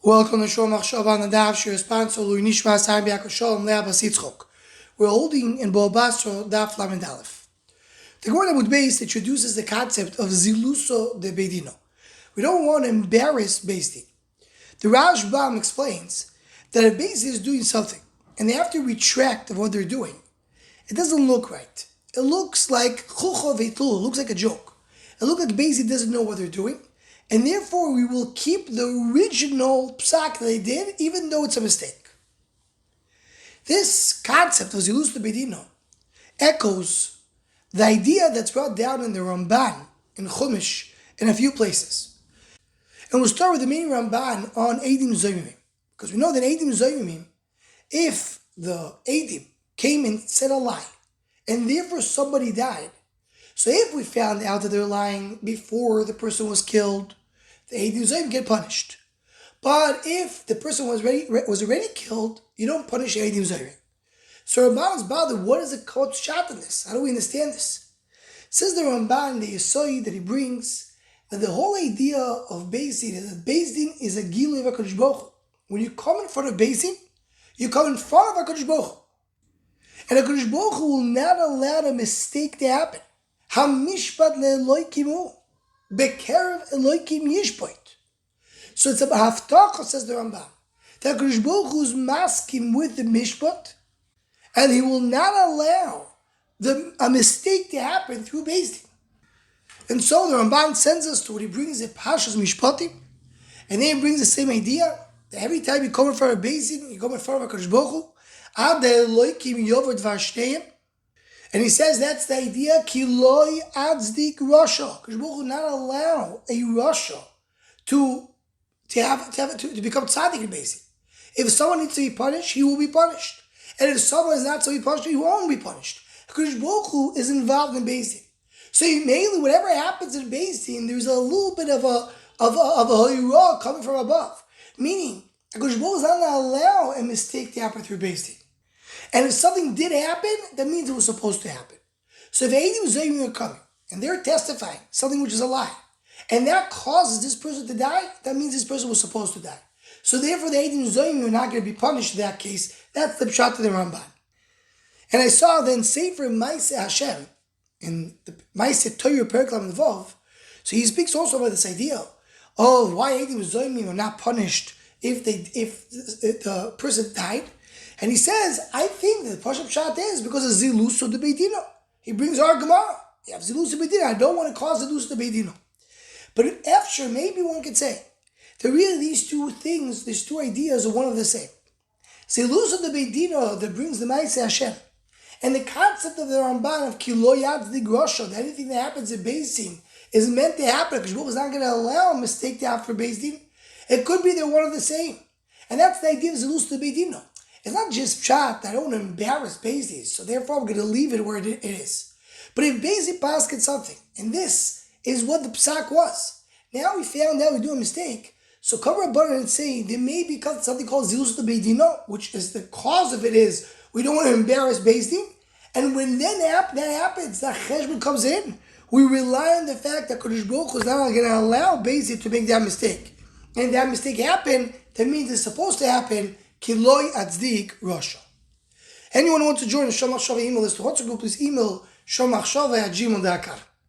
Welcome to Shom Achshav on the Daf Shir sponsor Lui Nishma Saim Shalom Lea Basitzchok. We're holding in Basra Daf Lamed Aleph. The Gemara with Beis introduces the concept of Ziluso de Beidino. We don't want to embarrass Beis Din. The Rashbam explains that if Beis Din is doing something and they have to retract of what they're doing, it doesn't look right. It looks like chucho veitul. It looks like a joke. It looks like Beis Din doesn't know what they're doing. And therefore, we will keep the original psak that they did, even though it's a mistake. This concept of Zilus de Bedino echoes the idea that's brought down in the Ramban, in Chumash, in a few places. And we'll start with the main Ramban on Eidim Zoymim. Because we know that Eidim Zoymim, if the Eidim came and said a lie, and therefore somebody died, so if we found out that they're lying before the person was killed, the Eidim Zoyim get punished. But if the person was already killed, you don't punish Eidim Zoyim. So Ramban is bothered, what is the Kotz Shat in this? How do we understand this? Says the Ramban, the Yesoi that he brings, that the whole idea of Beis Din is that Beis Din is a Gilu of HaKadosh Baruch Hu. When you come in front of Beis Din, you come in front of HaKadosh Baruch Hu. And HaKadosh Baruch Hu will not allow a mistake to happen. HaMishpat le'eloi kimu. Bekerev Elokim Yishpoit. So it's a haftacha, says the Rambam, that HaKadosh Baruch Hu is masking with the mishpat, and he will not allow a mistake to happen through Beis Din. And so the Ramban sends us to what he brings, the Pashas Mishpatim, and then he brings the same idea, that every time you come in front of Beis Din, you come in front of HaKadosh Baruch Hu, Ad Elokim Yovad Vashteyim. And he says that's the idea, ki loy atzdik rasha. Because Baruch will not allow a rasha to become tzaddik in Beis Din. If someone needs to be punished, he will be punished. And if someone is not to be punished, he won't be punished. Because Baruch is involved in Beis Din. So mainly, whatever happens in Beis Din, there's a little bit of a hoirah coming from above. Meaning, Baruch is not going to allow a mistake to happen through Beis Din. And if something did happen, that means it was supposed to happen. So if Eidim Zoyim are coming, and they're testifying something which is a lie, and that causes this person to die, that means this person was supposed to die. So therefore the Eidim Zoyim are not going to be punished in that case. That's the pshat of the Ramban. And I saw then Sefer Maaseh Hashem, in the Maaseh Torah Periklam Vov, so he speaks also about this idea of why Eidim Zoyim are not punished if the person died. And he says, I think that the Pashup Pshat is because of Ziluso de Beidino. He brings our Gemara. You have Ziluso de Beidino. I don't want to cause Ziluso de Beidino. But after, maybe one could say that really these two things, these two ideas are one of the same. Ziluso de Beidino that brings the Maaseh Hashem. And the concept of the Ramban of Kilo Yad Di Grosho, that anything that happens in Beis Din is meant to happen because Baruch is not going to allow a mistake to happen for Beis Din. It could be they're one of the same. And that's the idea of Ziluso de Beidino. It's not just pshat, I don't want to embarrass Beis Din, so therefore I'm going to leave it where it is. But if Beis Din paskin something, and this is what the psak was, now we found out we do a mistake, so cover a button and say there may be something called Zilus de Beidino, which is the cause of it is we don't want to embarrass Beis Din, and when then that happens, that cheshbon comes in, we rely on the fact that Kodesh Baruch Hu is not going to allow Beis Din to make that mistake. And if that mistake happened, that means it's supposed to happen. Kiloi atzdik rasha. Anyone who wants to join the Shom Achshav email list to WhatsApp group, please email shomachshava@gmail.com.